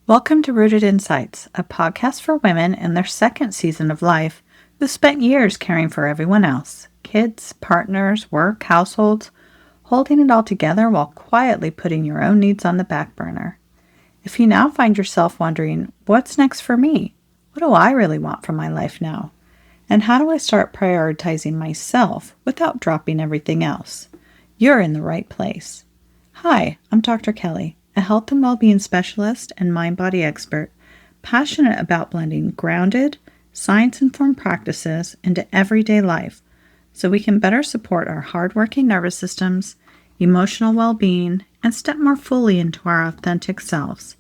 Welcome to Rooted Insights, a podcast for women in their second season of life who spent years caring for everyone else, kids, partners, work, households, holding it all together while quietly putting your own needs on the back burner. If you now find yourself wondering, what's next for me? What do I really want from my life now? And how do I start prioritizing myself without dropping everything else? You're in the right place. Hi, I'm Dr. Kelley, a health and well-being specialist and mind-body expert, passionate about blending grounded, science-informed practices into everyday life so we can better support our hardworking nervous systems, emotional well-being, and step more fully into our authentic selves.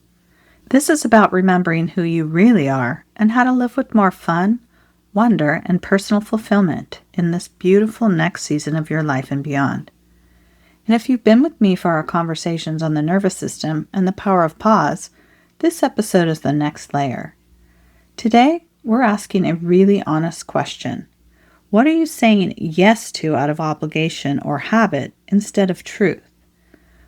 This is about remembering who you really are and how to live with more fun, wonder, and personal fulfillment in this beautiful next season of your life and beyond. And if you've been with me for our conversations on the nervous system and the power of pause, this episode is the next layer. Today, we're asking a really honest question. What are you saying yes to out of obligation or habit instead of truth?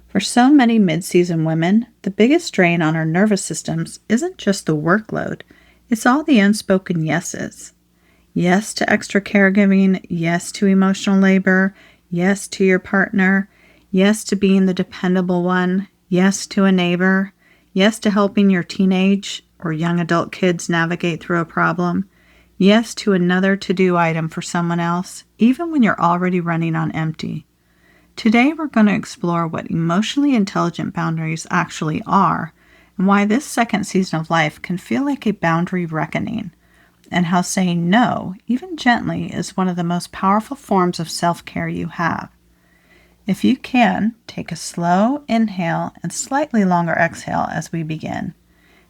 For so many mid-season women, the biggest strain on our nervous systems isn't just the workload, it's all the unspoken yeses. Yes to extra caregiving, yes to emotional labor, yes to your partner, yes to being the dependable one, yes to a neighbor, yes to helping your teenage or young adult kids navigate through a problem, yes to another to-do item for someone else, even when you're already running on empty. Today we're going to explore what emotionally intelligent boundaries actually are and why this second season of life can feel like a boundary reckoning, and how saying no, even gently, is one of the most powerful forms of self-care you have. If you can, take a slow inhale and slightly longer exhale as we begin,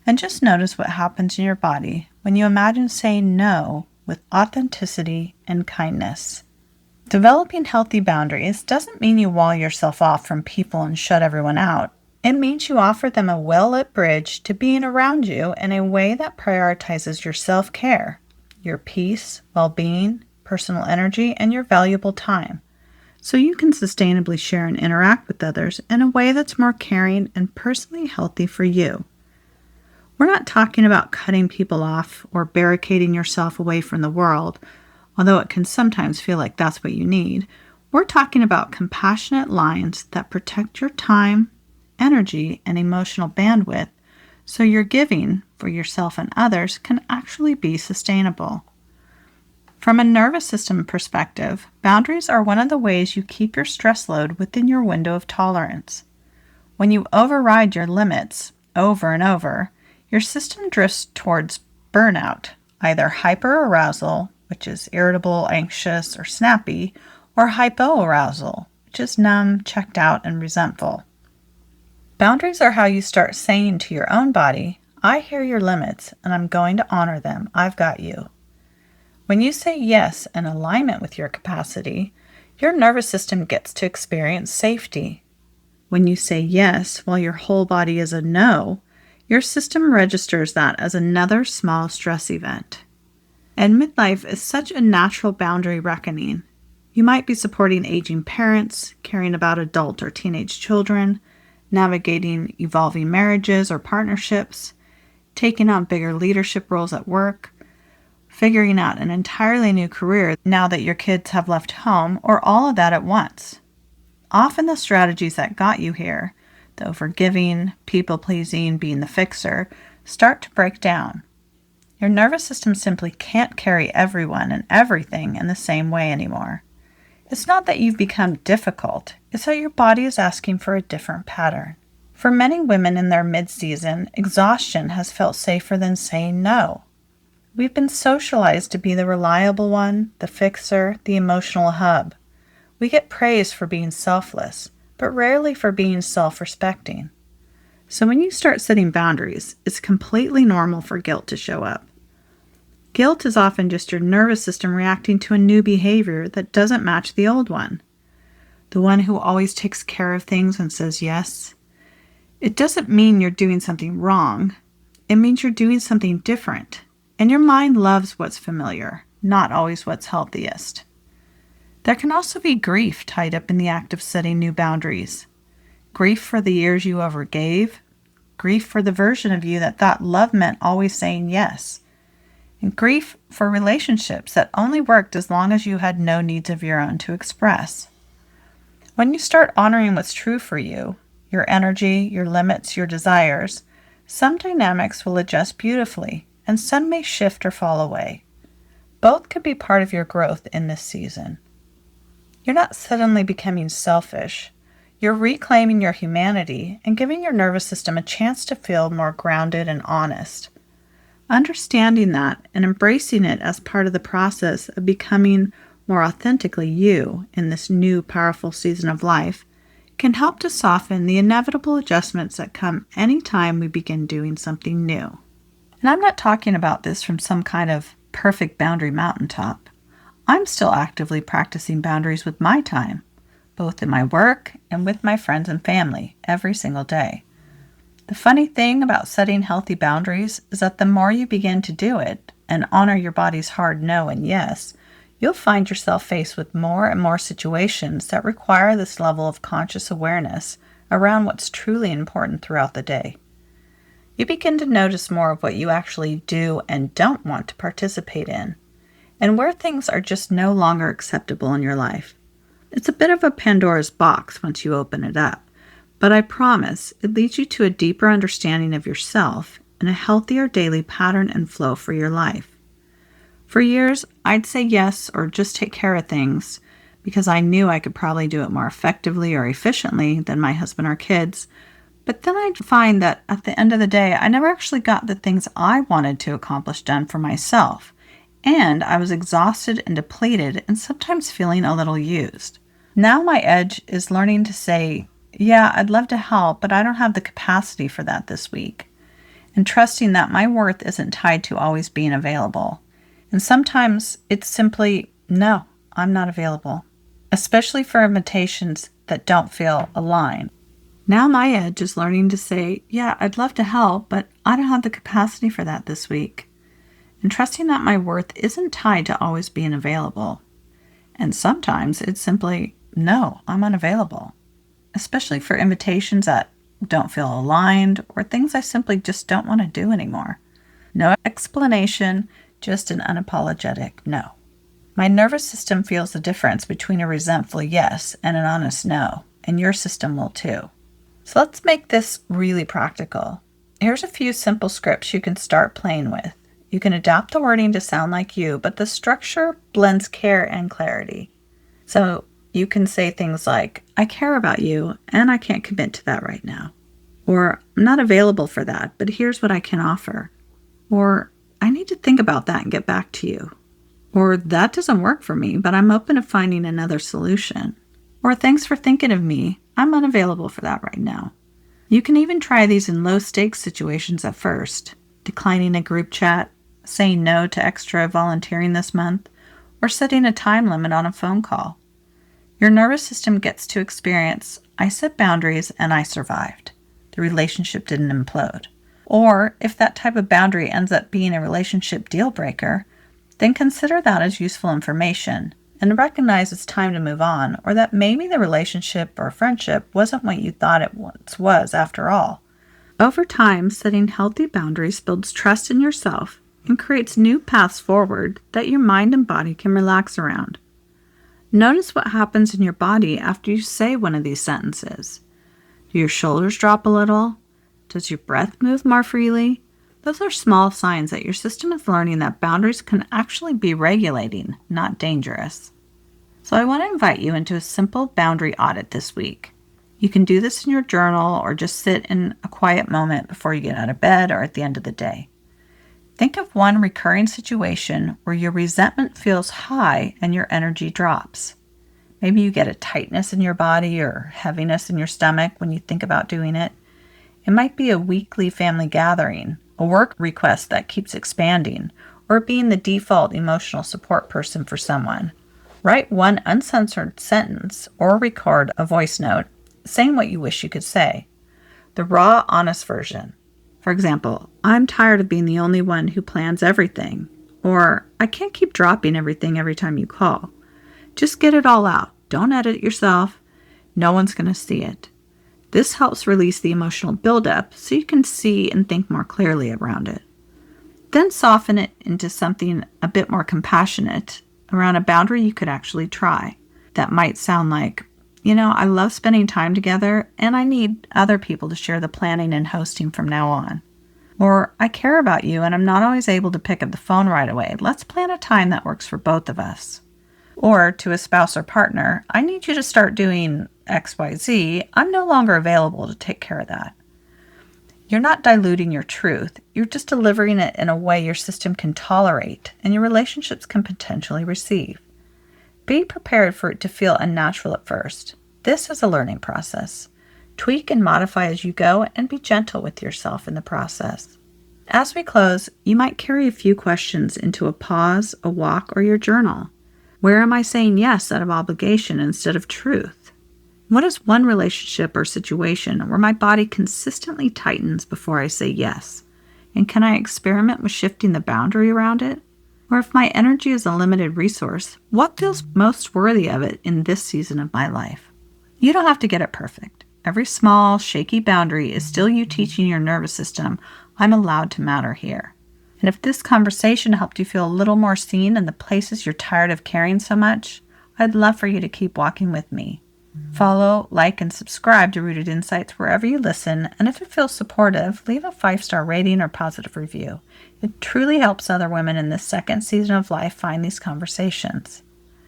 and just notice what happens in your body when you imagine saying no with authenticity and kindness. Developing healthy boundaries doesn't mean you wall yourself off from people and shut everyone out. It means you offer them a well-lit bridge to being around you in a way that prioritizes your self-care, your peace, well-being, personal energy, and your valuable time, so you can sustainably share and interact with others in a way that's more caring and personally healthy for you. We're not talking about cutting people off or barricading yourself away from the world, although it can sometimes feel like that's what you need. We're talking about compassionate lines that protect your time, energy, and emotional bandwidth so your giving for yourself and others can actually be sustainable. From a nervous system perspective, boundaries are one of the ways you keep your stress load within your window of tolerance. When you override your limits over and over, your system drifts towards burnout, either hyperarousal, which is irritable, anxious, or snappy, or hypoarousal, which is numb, checked out, and resentful. Boundaries are how you start saying to your own body, I hear your limits, and I'm going to honor them. I've got you. When you say yes in alignment with your capacity, your nervous system gets to experience safety. When you say yes while your whole body is a no, your system registers that as another small stress event. And midlife is such a natural boundary reckoning. You might be supporting aging parents, caring about adult or teenage children, navigating evolving marriages or partnerships, taking on bigger leadership roles at work, figuring out an entirely new career now that your kids have left home, or all of that at once. Often the strategies that got you here, the overgiving, people-pleasing, being the fixer, start to break down. Your nervous system simply can't carry everyone and everything in the same way anymore. It's not that you've become difficult, it's that your body is asking for a different pattern. For many women in their mid-season, exhaustion has felt safer than saying no. We've been socialized to be the reliable one, the fixer, the emotional hub. We get praise for being selfless, but rarely for being self-respecting. So when you start setting boundaries, it's completely normal for guilt to show up. Guilt is often just your nervous system reacting to a new behavior that doesn't match the old one. The one who always takes care of things and says yes. It doesn't mean you're doing something wrong. It means you're doing something different. And your mind loves what's familiar, not always what's healthiest. There can also be grief tied up in the act of setting new boundaries. Grief for the years you overgave, grief for the version of you that thought love meant always saying yes, and grief for relationships that only worked as long as you had no needs of your own to express. When you start honoring what's true for you, your energy, your limits, your desires, some dynamics will adjust beautifully, and some may shift or fall away. Both could be part of your growth in this season. You're not suddenly becoming selfish. You're reclaiming your humanity and giving your nervous system a chance to feel more grounded and honest. Understanding that and embracing it as part of the process of becoming more authentically you in this new powerful season of life can help to soften the inevitable adjustments that come anytime we begin doing something new. And I'm not talking about this from some kind of perfect boundary mountaintop. I'm still actively practicing boundaries with my time, both in my work and with my friends and family, every single day. The funny thing about setting healthy boundaries is that the more you begin to do it and honor your body's hard no and yes, you'll find yourself faced with more and more situations that require this level of conscious awareness around what's truly important throughout the day. You begin to notice more of what you actually do and don't want to participate in, and where things are just no longer acceptable in your life. It's a bit of a Pandora's box once you open it up, but I promise it leads you to a deeper understanding of yourself and a healthier daily pattern and flow for your life. For years, I'd say yes or just take care of things because I knew I could probably do it more effectively or efficiently than my husband or kids. But then I'd find that at the end of the day, I never actually got the things I wanted to accomplish done for myself. And I was exhausted and depleted and sometimes feeling a little used. Now my edge is learning to say, yeah, I'd love to help, but I don't have the capacity for that this week. And trusting that my worth isn't tied to always being available. And sometimes it's simply, no, I'm not available, especially for invitations that don't feel aligned. Now my edge is learning to say, yeah, I'd love to help, but I don't have the capacity for that this week. And trusting that my worth isn't tied to always being available. And sometimes it's simply, no, I'm unavailable, especially for invitations that don't feel aligned or things I simply just don't want to do anymore. No explanation, just an unapologetic no. My nervous system feels the difference between a resentful yes and an honest no, and your system will too. So let's make this really practical. Here's a few simple scripts you can start playing with. You can adapt the wording to sound like you, but the structure blends care and clarity. So you can say things like, I care about you and I can't commit to that right now. Or, I'm not available for that, but here's what I can offer. Or, I need to think about that and get back to you. Or, that doesn't work for me, but I'm open to finding another solution. Or, thanks for thinking of me. I'm unavailable for that right now. You can even try these in low-stakes situations at first, declining a group chat, saying no to extra volunteering this month, or setting a time limit on a phone call. Your nervous system gets to experience, I set boundaries and I survived. The relationship didn't implode. Or, if that type of boundary ends up being a relationship deal breaker, then consider that as useful information and recognize it's time to move on, or that maybe the relationship or friendship wasn't what you thought it once was after all. Over time, setting healthy boundaries builds trust in yourself and creates new paths forward that your mind and body can relax around. Notice what happens in your body after you say one of these sentences. Do your shoulders drop a little? Does your breath move more freely? Those are small signs that your system is learning that boundaries can actually be regulating, not dangerous. So I want to invite you into a simple boundary audit this week. You can do this in your journal or just sit in a quiet moment before you get out of bed or at the end of the day. Think of one recurring situation where your resentment feels high and your energy drops. Maybe you get a tightness in your body or heaviness in your stomach when you think about doing it. It might be a weekly family gathering, a work request that keeps expanding, or being the default emotional support person for someone. Write one uncensored sentence or record a voice note saying what you wish you could say. The raw, honest version. For example, I'm tired of being the only one who plans everything. Or, I can't keep dropping everything every time you call. Just get it all out. Don't edit yourself. No one's going to see it. This helps release the emotional buildup so you can see and think more clearly around it. Then soften it into something a bit more compassionate around a boundary you could actually try. That might sound like, I love spending time together and I need other people to share the planning and hosting from now on. Or, I care about you and I'm not always able to pick up the phone right away. Let's plan a time that works for both of us. Or to a spouse or partner, I need you to start doing XYZ. I'm no longer available to take care of that. You're not diluting your truth. You're just delivering it in a way your system can tolerate and your relationships can potentially receive. Be prepared for it to feel unnatural at first. This is a learning process. Tweak and modify as you go and be gentle with yourself in the process. As we close, you might carry a few questions into a pause, a walk, or your journal. Where am I saying yes out of obligation instead of truth? What is one relationship or situation where my body consistently tightens before I say yes? And can I experiment with shifting the boundary around it? Or if my energy is a limited resource, what feels most worthy of it in this season of my life? You don't have to get it perfect. Every small, shaky boundary is still you teaching your nervous system, I'm allowed to matter here. And if this conversation helped you feel a little more seen in the places you're tired of carrying so much, I'd love for you to keep walking with me. Follow, like, and subscribe to Rooted Insights wherever you listen, and if it feels supportive, leave a 5-star rating or positive review. It truly helps other women in this second season of life find these conversations.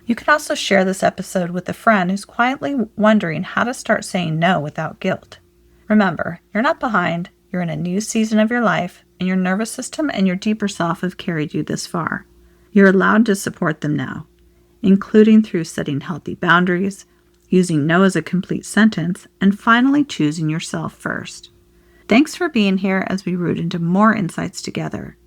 You can also share this episode with a friend who's quietly wondering how to start saying no without guilt. Remember, you're not behind, you're in a new season of your life, and your nervous system and your deeper self have carried you this far. You're allowed to support them now, including through setting healthy boundaries, using no as a complete sentence, and finally choosing yourself first. Thanks for being here as we root into more insights together.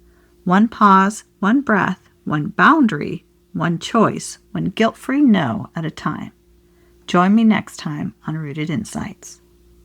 One pause, one breath, one boundary, one choice, one guilt-free no at a time. Join me next time on Rooted Insights.